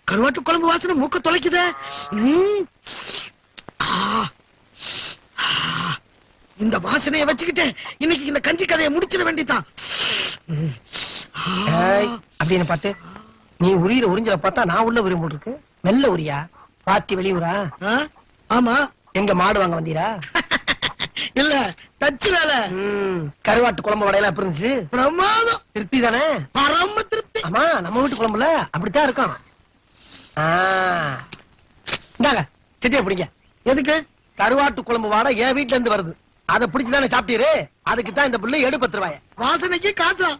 கருவாட்டு குழம்பு வாசனை மூக்க தொலைக்குதே. இந்த வாசனையை வச்சுக்கிட்டு இன்னைக்கு இந்த கஞ்சி கதையை முடிச்சிட வேண்டியதான். அப்படின்னு பார்த்து நீ உரியிற உறிஞ்சல பார்த்தா நான் உள்ள உரியும் போட்டு இருக்கு. மெல்ல உரியா பாட்டி வெளியூரா? ஆமா. எங்க மாடு வாங்க வந்தீரா? இல்ல தச்சு வேலை. கருவாட்டு குழம்பு வடையெல்லாம் எப்படி இருந்துச்சு? பிரமாதம். திருப்தி தானே? பரம திருப்தி. ஆமா, நம்ம வீட்டு குழம்புல அப்படித்தான் இருக்கும். இந்தாங்க செட்டியை பிடிங்க. எதுக்கு? கருவாட்டு குழம்பு வாடை என் வீட்டுல இருந்து வருது. அதை பிடிச்சுதானே சாப்பிட்டீரு. அதுக்கு தான் இந்த புள்ள 10 ரூபாய். வாசனைக்கு காசா?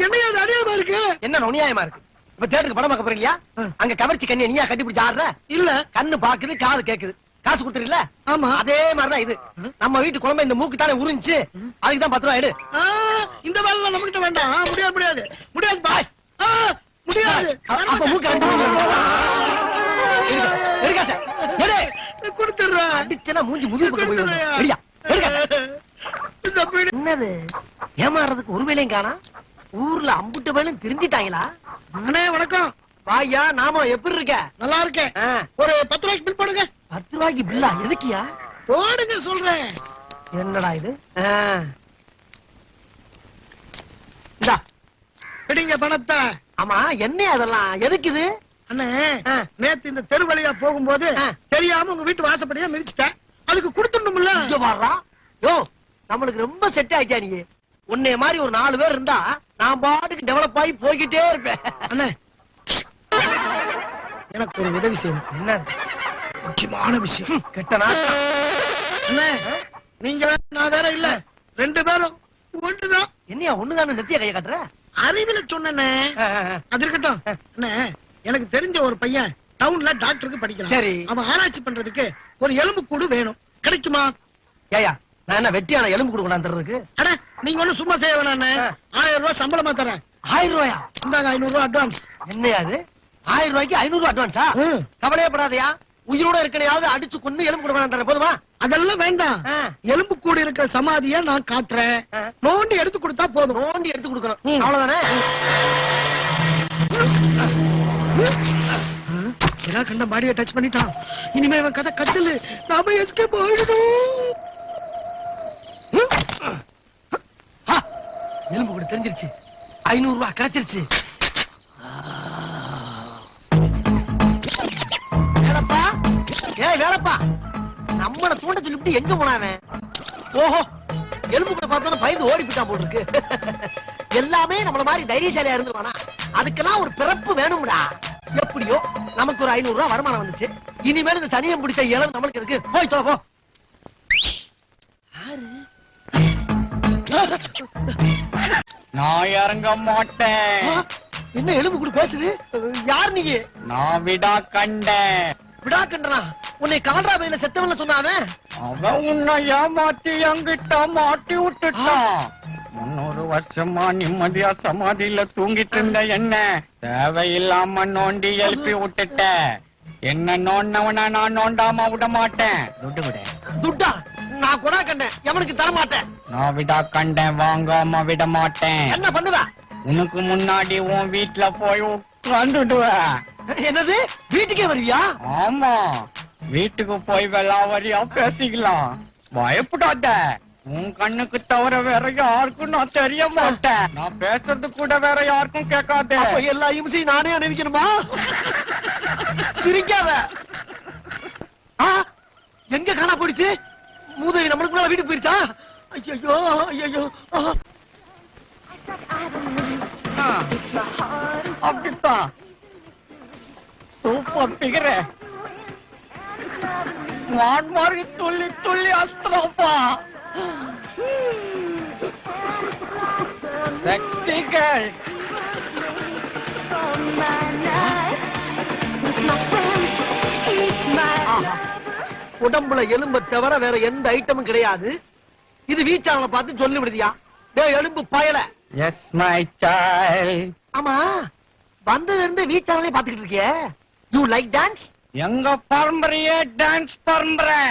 என்ன அநியாயமா இருக்கு? என்ன நுணியாயமா இருக்கு? இப்ப தேட்டருக்கு படம் பார்க்க போறீங்களா? அங்க கவர்ச்சி கண்ணியை நீயா கட்டி பிடிச்சு ஆடுற? இல்ல, கண்ணு பாக்குது, காது கேக்குது. காசு கொடுத்துருல? ஆமா. அதே மாதிரிதான் இது. நம்ம வீட்டு குழம்பு இந்த மூக்கு தானே உறிஞ்சு. அதுக்கு தான் 10 ரூபாய் எடு. இந்த வேலை நம்ம கிட்ட வேண்டாம். முடியாது முடியாது முடியாது பாய். முடியாது. அப்ப மூக்கு கொடுத்துடுறேன். அடிச்சனா மூஞ்சி முதுகு பக்கம் போய் என்னது ஏமாறதுக்கு ஒரு வேலையும் காணா? ஊர்ல அம்புட்டு வேலையும் திருந்திட்டாங்களா? அண்ணே வணக்கம். வாயா, நாம எப்படி இருக்க? நல்லா இருக்கேன். ஒரு 10 ரூபாய்க்கு பில் போடுங்க. 10 ரூபாய்க்கு பில்லா? எதுக்கியா? போடுங்க சொல்றேன். என்னடா இது? இந்தா பிடிங்க பணத்தை. ஆமா, என்ன அதெல்லாம் எதுக்கு இது? அண்ணே, நேத்து இந்த தெரு வழியா போகும்போது தெரியாம உங்க வீட்டு வாசப்படியா மிதிச்சிட்டேன். அதுக்கு கொடுத்துடணும்ல. இங்க வாடா. யோ, நம்மளுக்கு ரொம்ப செட் ஆயிட்டா நீ. உன்னைய மாதிரி ஒரு 4 பேர் இருந்தா நான் பாட்டுக்கு டெவலப் ஆகி போய்கிட்டே இருப்பேன். அண்ணே, எனக்கு ஒரு உதவி செய்யணும். என்ன? முக்கியமான விஷயம். கெட்டனா அண்ணே, நீங்க வேற நான் வேற இல்ல. 2 பேரும் ஒண்ணுதான். என்னையா ஒண்ணுதானே நெத்திய கைய கட்டுற? அறிவில சொன்னே. அது இருக்கட்டும். அண்ணே, எனக்கு தெரிஞ்ச ஒரு பையன் டவுன்ல டாக்டருக்கு படிக்கிறான். சரி. அவன் ஆராய்ச்சி பண்றதுக்கு ஒரு எலும்பு கூடு வேணும். கிடைக்குமா? ஏயா, நான் என்ன வெட்டியான எலும்பு கூடு கொண்டாந்துறதுக்கு? அட, நீங்க ஒண்ணு சும்மா செய்ய வேணாம். 1000 ரூபாய் சம்பளமா தரேன். 1000 ரூபாயா? இந்தாங்க 500 ரூபாய் அட்வான்ஸ். என்னையா அது? 1000 ரூபாய்க்கு 500 ரூபாய் அட்வான்ஸா? கவலையப்படாதயா. உயிரோட இருக்கனையாவது அடிச்சு கொண்டு எலும்பு கூடு கொண்டாந்து தரேன். போதுமா? அதெல்லாம் வேண்டாம். எலும்பு கூடு இருக்கிற சமாதிய நான் காட்டுறேன். நோண்டி எடுத்து கொடுத்தா போதும். நோண்டி எடுத்து கொடுக்கணும், அவ்வளவுதானே? கண்ட பாடியை டச் பண்ணிட்டான். இனிமே இவன் கதை கட்டலு. நாம எஸ்கேப் ஆயிடணும். எலும்பு கூட தெரிஞ்சிருச்சு. 500 ரூபாய் கிடைச்சிருச்சு. வேலப்பா, ஏய் வேலப்பா, நம்மள தூண்ட சொல்லிவிட்டு எங்க போனாவே? ஓஹோ, எலும்பு கூட பார்த்தோன்னா பயந்து ஓடி போயிட்டான் போல இருக்கு. எல்லாமே நம்மள மாதிரி தைரியசாலியா இருந்துருவானா? அதுக்கெல்லாம் ஒரு பிறப்பு வேணும்டா. எப்படியோ நமக்கு ஒரு 500 ரூபாய் வருமானம் வந்துச்சு. இனிமேல் இந்த சனியம் பிடிச்ச இளம் நம்மளுக்கு இருக்கு. போய் தோ போ. நான் இறங்க மாட்டேன். என்ன எலும்பு கூட பேசுது? யார் நீ? நான் விடா கண்டேன். விடா கண்டனா? உன்னை கால்ரா பையில செத்தவன்ல சொன்னாவே? அவன் உன்னை ஏமாத்தி என்கிட்ட மாட்டி விட்டுட்டான். 300 வருஷமா நிம்மதியா சமாதியில தூங்கிட்டு இருந்த என்ன தேவையில்லாம நோண்டி எழுப்பி விட்டுட்ட. என்ன நோண்டவனா நான் நோண்டாம விட மாட்டேன். துட்டு விட. துட்டா? நான் கொடா கண்டேன், எவனுக்கு தர மாட்டேன். நான் விடா கண்டேன், வாங்காம விட மாட்டேன். என்ன பண்ணுவ? உனக்கு முன்னாடி உன் வீட்டுல போய் உட்காந்துடுவேன். என்னது? வீட்டுக்கே வருவியா? ஆமா, வீட்டுக்கு போய் வெள்ளாவரியா பேசிக்கலாம். பயப்படாத. உன் கண்ணுக்கு தவிர வேற யாருக்கும் நான் தெரிய மாட்டேன். நான் பேசுறது கூட வேற யாருக்கும் கேட்காத. எல்லா இம்சையும் நானே அனுபவிக்கணுமா? சிரிக்காத. எங்க காணா போயிடுச்சு? மூதேவி நம்மளுக்கு மேல வீட்டுக்கு போயிருச்சா? ஐயோ ஐயோ. அப்படித்தான். சூப்பர் பிகரே. மான் மாதிரி துள்ளி துள்ளி அஸ்திரப்பா. Sexy girl. உடம்புல எலும்பை தவிர வேற எந்த ஐட்டமும் கிடையாது. இது வீச்சாளனை பார்த்து சொல்லி விடுதியா? டேய் எலும்பு பயல. Yes my child. ஆமா, வந்ததுல இருந்து வீச்சாளனே பாத்துக்கிட்டு இருக்கியே. You like dance? எங்க பரம்பரையே டான்ஸ் பரம்பரை.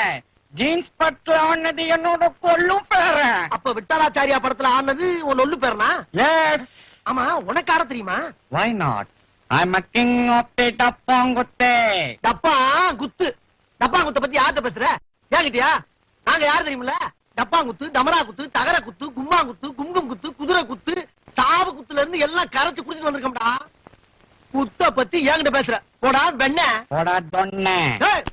ஜீன்ஸ் பட்ல ஆனது என்னோட கொள்ளும் பேரன். அப்ப விட்டாலாச்சாரியா படத்துல ஆனது உன் ஒல்லு பேரனா? எஸ். ஆமா, உனக்கு ஆட தெரியுமா? Why not? I'm a king of the டப்பாங்குத்தே. டப்பா குத்து. டப்பா குத்த பத்தி யார்கிட்ட பேசுற? ஏங்கிட்டியா? நாங்க யாரு தெரியுமில்ல? டப்பா குத்து, டமரா குத்து, தகர குத்து, கும்மா குத்து, குங்கும் குத்து, குதிரை குத்து, சாவு குத்துல இருந்து எல்லாம் கரைச்சு குடிச்சிட்டு வந்திருக்கோம்டா. குத்த பத்தி ஏங்கிட்ட பேசுற? போடா வெண்ண. போடா தொன்னை. ஏய்!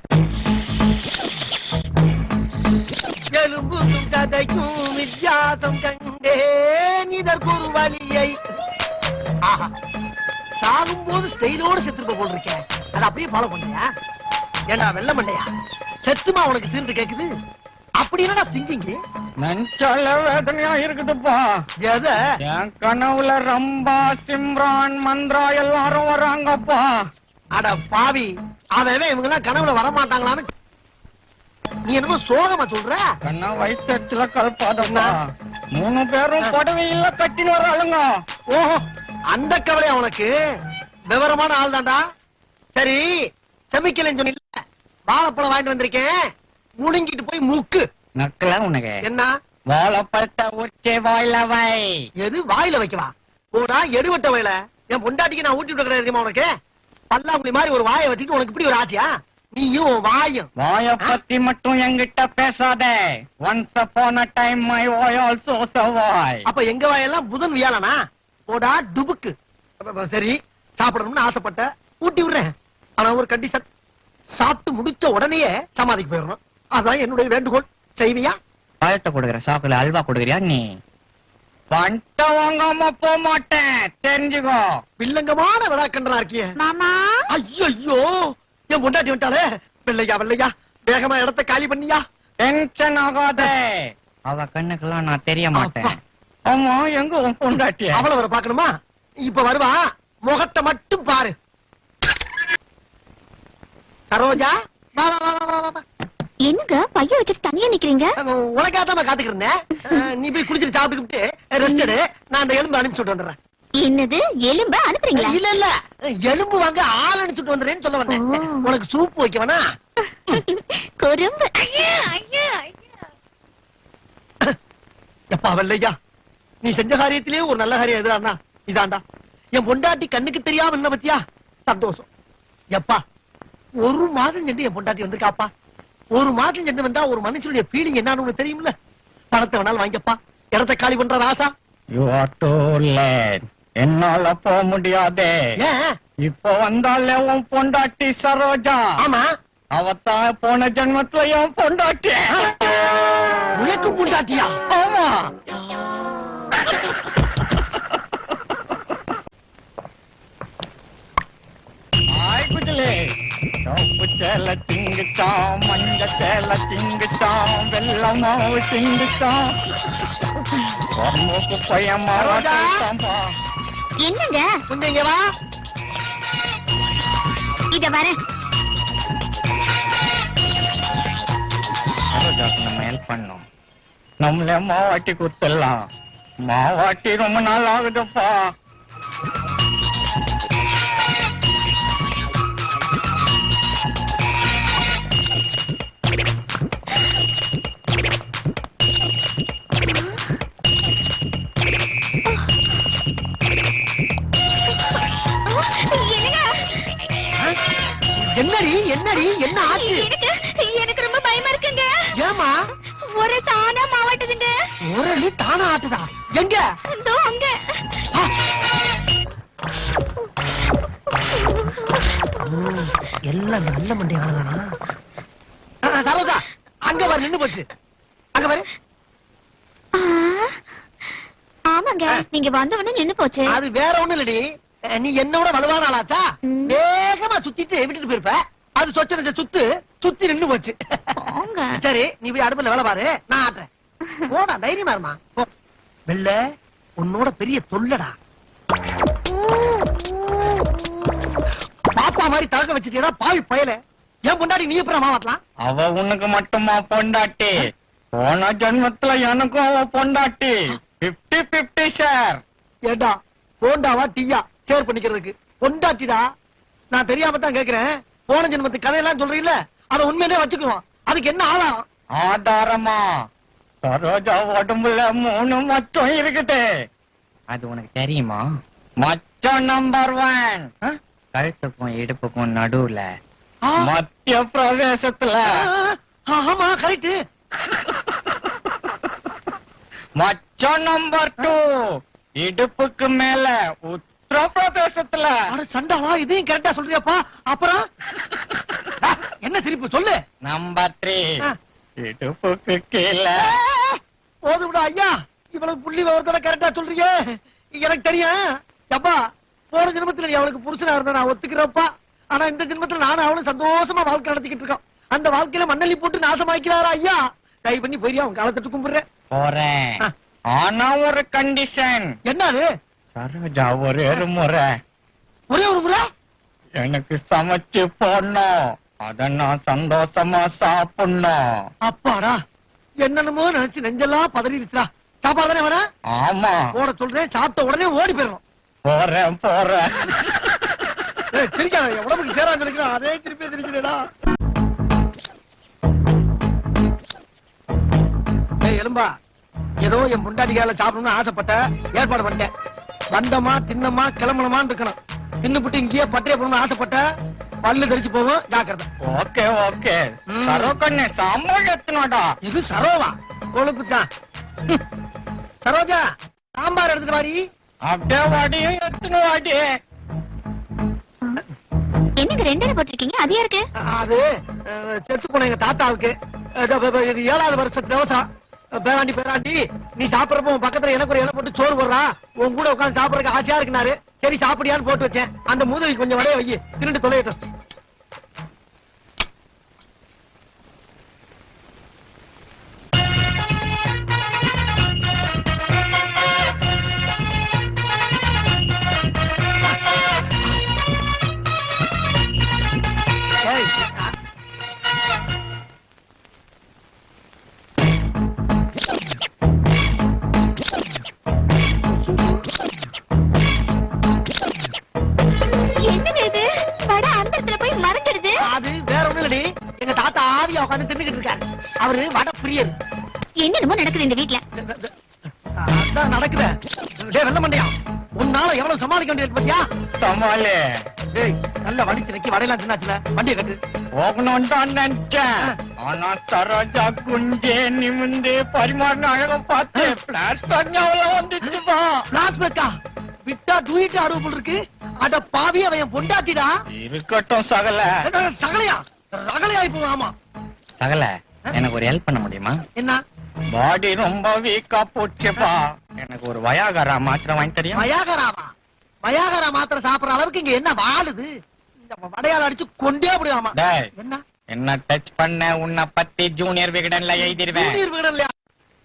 எலும்புக்கும் கதைக்கும் வித்தியாசம் கண்டேன் இதற்கு ஒரு வழியை. ஆஹா, சாகும் போது ஸ்டைலோட செத்துருப்ப போல் இருக்கேன். அதை அப்படியே ஃபாலோ பண்ணியா? ஏண்டா வெள்ள மண்டையா, செத்துமா உனக்கு சீர்ந்து கேக்குது? அப்படி என்னடா திங்கிங்க? நெஞ்சால வேதனையா இருக்குதுப்பா. எத? என் கனவுல ரம்பா, சிம்ரான், மந்த்ரா எல்லாரும் வராங்கப்பா. அட பாவி, அவன் இவங்க எல்லாம் கனவுல வரமாட்டாங்களான்னு நீ என்னமோ சோகமா சொல்ற? கண்ணா வயிற்றுல கல்பாதம்மா. 3 பேரும் புடவையில கட்டின்னு வராளுங்க. ஓஹோ, அந்த கவலையா உனக்கு? விவரமான ஆள் தான்டா. சரி, செமிக்கலன்னு சொன்னில்ல, வாழைப்பழம் வாங்கிட்டு வந்திருக்கேன், முழுங்கிட்டு போய் முக்கு. நக்கல உனக்கு என்ன? வாழைப்பழத்தை உச்சி வாயில வை. எது வாயில வைக்கவா? போடா எடுவட்ட வயல. என் பொண்டாட்டிக்கு நான் ஊட்டி விட கிடையாது தெரியுமா உனக்கு? பல்லாங்குழி மாதிரி ஒரு வாயை வச்சுட்டு உனக்கு இப்படி ஒரு ஆசையா? நீயும் வாயும். வாய பத்தி மட்டும் என்கிட்ட பேசாத. Once upon a time my boy also survived. அப்ப எங்க வாயெல்லாம் புதன் வியாழனா? போடா டுபுக்கு. சரி, சாப்பிடணும்னு ஆசைப்பட்ட, ஊட்டி விடுறேன். ஆனா ஒரு கண்டிஷன், சாப்பிட்டு முடிச்ச உடனேயே சமாதிக்கு போயிடணும். அதான் என்னுடைய வேண்டுகோள். செய்வியா? பழத்தை கொடுக்குற சாக்குல அல்வா கொடுக்குறியா நீ? பண்ட வாங்காம போக மாட்டேன், தெரிஞ்சுக்கோ. வில்லங்கமான விழாக்கன்றா இருக்கிய. மாமா ஐயோ, என் பொண்டாட்டி வந்துட்டாளே. வெள்ளையா வெள்ளையா, வேகமா இடத்த காலி பண்ணியா? டென்ஷன் ஆகாத. அவ கண்ணுக்கெல்லாம் நான் தெரிய மாட்டேன். ஆமா, எங்க உன் பொண்டாட்டிய? அவளை வர பாக்கணுமா? இப்ப வருவா, முகத்தை மட்டும் பாரு. சரோஜா, வா வா வா வா வா, வா. என்னங்க பைய வச்சுட்டு தனியா நிக்கிறீங்க? உனக்காக காத்துக்கிட்டு இருந்தேன். நீ போய் குளிச்சிட்டு சாப்பிட்டுக்கிட்டு ரெஸ்ட் எடு. நான் அந்த எலும்பு அனுப்பிச்சுட்டு வந்துடுறேன். என்னது, எலும்ப அனுப்புறீங்களா? இல்ல இல்ல, எலும்பு வாங்க ஆள் அனுப்பிச்சுட்டு வந்துடுறேன்னு சொல்ல வந்தேன். ஓ. உனக்கு சூப் வைக்க வேணா? குறும்பு. எப்பா வெள்ளையா, நீ செஞ்ச காரியத்திலேயே ஒரு நல்ல காரியம் எதிரானா இதாண்டா. என் பொண்டாட்டி கண்ணுக்கு தெரியாம என்ன பத்தியா? சந்தோஷம். எப்பா, 1 மாசம் சென்று என் பொண்டாட்டி வந்திருக்காப்பா. 1 மாசம் சென்று வந்தா ஒரு மனுஷனுடைய ஃபீலிங் என்னன்னு உனக்கு தெரியும்ல. பணத்தை வேணாலும் வாங்கிப்பா, இடத்தை காலி பண்ற ராசா. You are too late. என்னால போக முடியாதே. ஏன்? இப்ப வந்தாலே உன் பொண்டாட்டி சரோஜா. ஆமா, அவத்தான் போன ஜென்மத்துல என் பொண்டாட்டி. உனக்கு பொண்டாட்டியா? ஆமா. ஆய் குஜலே, சோப்பு சேலை திங்குச்சான், மஞ்ச சேலை திங்குச்சான், வெள்ளம் மாவு திங்குச்சான், மூக்கு பையன் மாறாட்டாம்பா. என்னங்க? கொஞ்சம் இங்க வா. இத வரேன். சரோஜாக்கு நம்ம ஹெல்ப் பண்ணோம். நம்மளே மாவாட்டி குத்தலாம். மாவாட்டி ரொம்ப நாள் ஆகுதுப்பா. என்னடி என்னடி என்ன ஆச்சு? எனக்கு ரொம்ப பயமா இருக்குங்க. ஏமா? ஒரு தானா மாவட்டுதுங்க. ஒரளி தானா ஆட்டுதா? எங்க? இதோ அங்க. எல்லாம் நல்ல மண்டி ஆனதானா? சரோஜா, அங்க வர நின்னு போச்சு. அங்க வர. ஆமாங்க, நீங்க வந்தவொடனே நின்னு போச்சு. அது வேற ஒண்ணு இல்லடி, நீ என்னோட வலுவான ஆளாச்சா? வேகமா சுத்திட்டு விட்டுட்டு போயிருப்ப. அது சொச்சன சுத்தி நின்னு போச்சு. போங்க. சரி, நீ போய் அடுப்புல வேலை பாரு, நான் ஆட்டுறேன். போடா, தைரியமா இருமா. வெள்ள, உன்னோட பெரிய தொல்லடா. பாப்பா மாதிரி தலக்க வச்சிட்டீடா பாவி பயல. என் பொண்டாட்டி நீ எப்பறம் மாவட்டலாம்? அவ உனக்கு மட்டுமா பொண்டாட்டி? போன ஜென்மத்துல எனக்கும் அவ பொண்டாட்டி. 50-50 ஷேர். ஏண்டா, போண்டாவா டீயா ஷேர் பண்ணிக்கிறதுக்கு? பொண்டாட்டிடா. நான் தெரியாம தான் கேக்குறேன். போன ஜென்மத்து கதையெல்லாம் சொல்றீல்ல, அதை உண்மையிலே வச்சுக்குவோம். அதுக்கு என்ன ஆதாரம்? ஆதாரமா சரோஜா உடம்புல 3 மச்சம் இருக்குது. அது உனக்கு தெரியுமா? மச்சம் நம்பர் 1 கழுத்துக்கும் இடுப்புக்கும் நடுவுல மத்திய பிரதேசத்துல. ஆமா கரெக்ட். மச்சம் நம்பர் 2 இடுப்புக்கு மேல உத்தரப்பிரதேசத்துல. அட சண்டாளா, இதையும் கரெக்டா சொல்றியாப்பா. அப்புறம் என்ன சிரிப்பு சொல்லு. நம்பர் 3 இடுப்புக்கு கீழே. போதும்டா ஐயா, இவ்வளவு புள்ளி விவரத்தோட கரெக்டா சொல்றீங்க. எனக்கு தெரியும் அப்பா, போன ஜென்மத்துல நீ அவளுக்கு புருஷனா இருந்த நான் ஒத்துக்கிறப்பா. ஆனா இந்த ஜென்மத்துல நானும் அவளும் சந்தோஷமா வாழ்க்கை நடத்திக்கிட்டு இருக்கோம். அந்த வாழ்க்கையில மண்ணள்ளி போட்டு நாசமாக்கிறாரா ஐயா. தயவு பண்ணி போய் அவன் காலத்தட்டு கும்பிடுறேன். போறேன். ஆனா ஒரு கண்டிஷன். என்னது? சரோஜா ஒரே ஒரு முறை ஒரே ஒரு முறை எனக்கு சமைச்சு போடணும். அத நான் சந்தோஷமா சாப்பிடணும். அப்பாடா, என்னென்னமோ நினைச்சு நெஞ்செல்லாம் பதறிடுச்சுடா. சாப்பாடு தானே வேணா? ஆமா. போட சொல்றேன், சாப்பிட்ட உடனே ஓடி போயிடணும். போறேன் போறேன். சிரிக்காத, உடம்புக்கு சேராம இருக்கிறா அதே திருப்பி சிரிக்கிறேடா. எலும்பா, ஏதோ என் முண்டாட்டிக்கால சாப்பிடணும்னு ஆசைப்பட்ட ஏற்பாடு பண்ணிட்டேன். வந்தமா தின்னமா கிளம்பணுமான்னு இருக்கணும். தின்னுபிட்டு இங்கேயே பட்டிய போடணும்னு ஆசைப்பட்ட பல்லு தெரிச்சு போகும், ஜாக்கிரதை. Okay okay. சரோ கண்ணே சாம்பார் எத்தனோடா? இது சரோவா? கொழுப்பு தான். சரோஜா, சாம்பார் எடுத்துட்டு வாடி. அப்படியே வாடியும் எத்தனை வாடி. என்னங்க 2 போட்டிருக்கீங்க? அது யாருக்கு? அது செத்து போன எங்க தாத்தாவுக்கு. இது 7வது வருஷத்து விவசாயம். பேராண்டி பேராண்டி, நீ சாப்பிடறப்ப உன் பக்கத்துல எனக்கு ஒரு இலை போட்டு சோறு போடுறா, உன் கூட உட்காந்து சாப்பிடறதுக்கு ஆசையா இருக்குனாரு. சரி சாப்பிடியான்னு போட்டு வச்சேன். அந்த மூதவி கொஞ்சம் வடைய வை, தின்னுட்டு தொலையட்டும். என்னங்க இது? வடை அந்த இடத்துல போய் மறைஞ்சிடுது. அது வேற ஒண்ணும் இல்லடி, எங்க தாத்தா ஆவியா உட்காந்து தின்னுகிட்டு இருக்காரு. அவரு வட பிரியர். என்னென்னமோ நடக்குது இந்த வீட்ல. அதான் நடக்குது. டேய் வெள்ள மண்டையா, உன்னால எவ்வளவு சமாளிக்க வேண்டியது பத்தியா? சமாளி. டேய் நல்ல வடிச்சு நக்கி வடையெல்லாம் தின்னாச்சுல, வண்டியை கட்டு. போகணும் தான் நினைச்சேன். ஆனா சரோஜா குஞ்சே நிமிந்து பரிமாறின அழக பார்த்து பிளாஸ்டிக் ஞாபகம் வந்துச்சுப்பா. பிளாஸ்பேக்கா விட்டா டூயிட்டு ஆடுவ போல் இருக்கு. அட பாவி, அவன் பொண்டாட்டிடா. இருக்கட்டும் சகல. சகலையா ரகலையா இப்போ? ஆமா சகல, எனக்கு ஒரு ஹெல்ப் பண்ண முடியுமா? என்ன? பாடி ரொம்ப வீக்கா போச்சுப்பா. எனக்கு ஒரு வயாகரா மாத்திரை வாங்கி தெரியும். வயாகராவா? வயாகரா மாத்திரை சாப்பிடுற அளவுக்கு இங்க என்ன வாழுது? இந்த வடையால அடிச்சு கொண்டே முடியாமா? டேய், என்ன என்ன டச் பண்ண உன்னை பத்தி ஜூனியர் விகடன்ல எழுதிருவேன். ஜூனியர் விகடன் இல்லையா?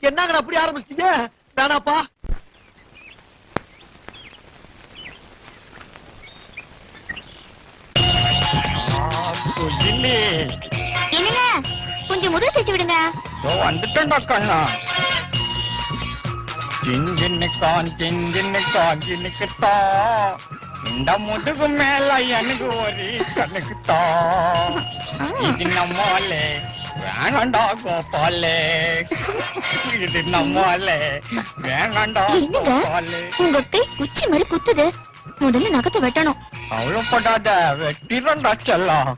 என்னங்கடா அப்படி ஆரம்பிச்சிட்டீங்க? வேணாப்பா. என்னங்க கொஞ்சம் முதல் செஞ்சு விடுங்க. வந்துட்டா கண்ணா. ஜின்னுக்குத்தா இந்த முதுகு மேல எனக்கு ஒரு கண்ணுக்குத்தா. இது நம்மாலே வேணாண்டா கோபாலே. இது நம்மாலே வேணாண்டா கோபாலே. உங்க கை குச்சி மாதிரி குத்துது. முதல்ல நகத்தை வெட்டணும். அவ்வளவுப்படாத, வெட்டிரண்டா செல்லாம்.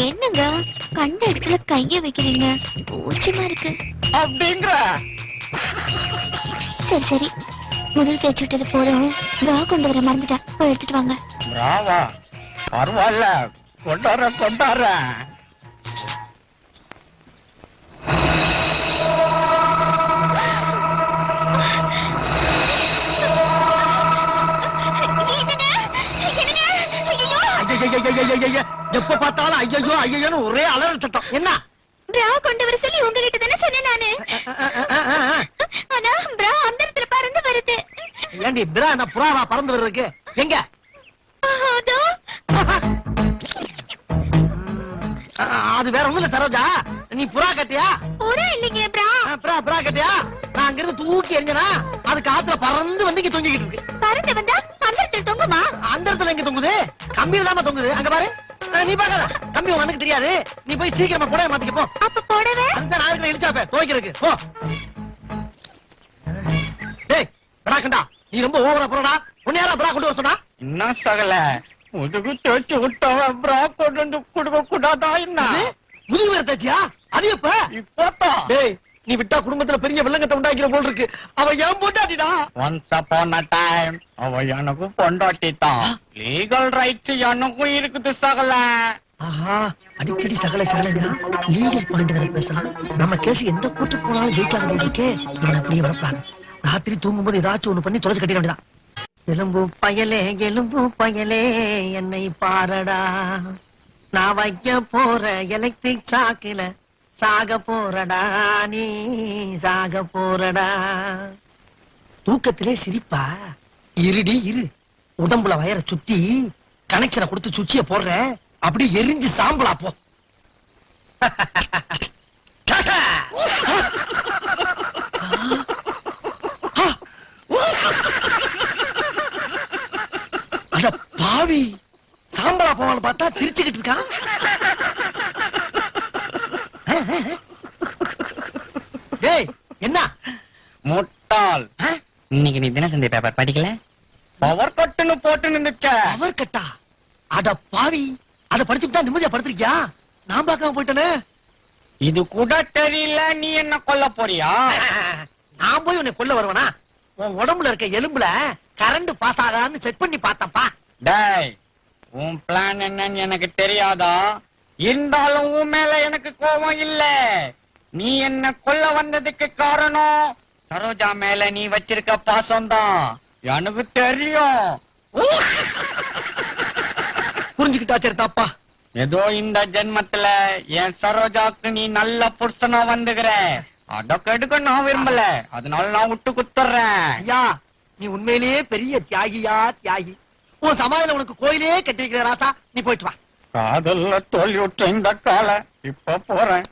என்னங்க கண்ட இடத்துல கைய வைக்கிறீங்க? கூச்சமா இருக்கு. அப்படிங்கிற சரி சரி, முதல் தேய்ச்சி விட்டது போதும். ரா கொண்டு வர மறந்துட்டேன், போய் எடுத்துட்டு வாங்க. ராவா பரவாயில்ல, கொண்டார கொண்டார. எப்ப பார்த்தாலும் ஐயோ ஐயோன்னு ஒரே அலறல் சத்தம். என்ன? பிரா கொண்டு வர சொல்லி உங்ககிட்ட தானே சொன்னேன் நானு. ஆனா பிரா அந்த இடத்துல பறந்து வருது. ஏண்டி பிரா என்ன புறாவா பறந்து வர்றதுக்கு? எங்க? அதோ. அது வேற ஒண்ணும் இல்ல சரோஜா, நீ புறா கட்டியா? புறா இல்லைங்க, பிரா. புறா கட்டியா? நான் அங்க இருந்து தூக்கி எறிஞ்சனா அது காத்துல பறந்து வந்து இங்க தொங்கிக்கிட்டு இருக்கு. பறந்து வந்தா அந்த இடத்துல தொங்குமா? அந்த இடத்துல எங்க தொங்குது? கம்பியில தாமா தொங்குது. அங்க பாரு. நீ பாக்காத தம்பி உனக்கு தெரியாது. நீ போய் சீக்கிரமா புடவை மாத்திக்க போ. அப்ப போடவே அதுதான் நான் இருக்கிற இழிச்சாப்ப துவைக்கிறதுக்கு போ. டேய் பிராக்கண்டா, நீ ரொம்ப ஓவரா போறடா. உன்னை யாரா பிரா கொண்டு வர சொன்னா? என்ன சகல முதுகு தேய்ச்சி விட்டவ பிரா கொண்டு வந்து கொடுக்க கூடாதா என்ன? முதுகு வேற தச்சியா? அது எப்ப? இப்போதான். டேய் நீ விட்டா குடும்பத்துல பெரிய வில்லங்கத்தை உண்டாக்கிற போல் இருக்கு. அவ ஏன் போட்டாடிடா? ஒன்ஸ் அப்பான் அ டைம் அவ எனக்கு பொண்டாட்டி தான். லீகல் ரைட்ஸ் எனக்கும் இருக்குது சகல. ஆஹா, அடிக்கடி சகல சகலனா லீகல் பாயிண்ட் வரை பேசலாம். நம்ம கேஸ் எந்த கூட்டு போனாலும் ஜெயிக்காத போல் இருக்கே. இவன் அப்படியே வரப்படாது. ராத்திரி தூங்கும்போது ஏதாச்சும் ஒண்ணு பண்ணி தொலைச்சு கட்டிட வேண்டியதான். எலும்பு பயலே என்னை பாரடா. நான் வைக்க போற எலக்ட்ரிக் சாக்குல சாக போறடா, நீ சாக போறடா. தூக்கத்திலே சிரிப்பா? இருடி இரு, உடம்புல வயர சுத்தி கனெக்ஷனை கொடுத்து சுச்சிய போடுற. அப்படி எரிஞ்சு சாம்பலா போ. அட பாவி, சாம்பலா போவான்னு பார்த்தா சிரிச்சுக்கிட்டு இருக்கான். டேய் என்ன முட்டாள், இன்னைக்கு நீ தினசந்தி பேப்பர் படிக்கல? பவர் கட்டுன்னு போட்டு நின்னுச்ச. அவர் கட்டா? அட பாவி, அத படிச்சுட்டா நிம்மதியா படுத்திருக்கியா? நான் பார்க்காம போயிட்டேனே. இது கூட தெரியல, நீ என்ன கொல்ல போறியா? நான் போய் உன்னை கொல்ல வருவனா? உன் உடம்புல இருக்க எலும்புல கரண்ட் பாஸ் ஆகான்னு செக் பண்ணி பார்த்தப்பா. டேய், உன் பிளான் என்னன்னு எனக்கு தெரியாதா? இருந்தாலும் உன் மேல எனக்கு கோபம் இல்ல. நீ என்ன கொல்ல வந்ததுக்கு காரணம் சரோஜா மேல நீ வச்சிருக்க பாசம்தான். எனக்கு தெரியும். புரிஞ்சுக்கிட்டா சரி தாப்பா. ஏதோ இந்த ஜென்மத்துல என் சரோஜாக்கு நீ நல்ல புருஷனா வந்துகிற. அதற்கு எடுக்க நான் விரும்பல, அதனால நான் விட்டு குத்துறேன். ஐயா, நீ உண்மையிலேயே பெரிய தியாகியா தியாகி. உன் சமாதில உனக்கு கோயிலே கட்டி வைக்கிற ராசா. நீ போயிட்டு வா. காதல்ல தோல்வி விட்டு இந்த கால இப்ப போறேன்.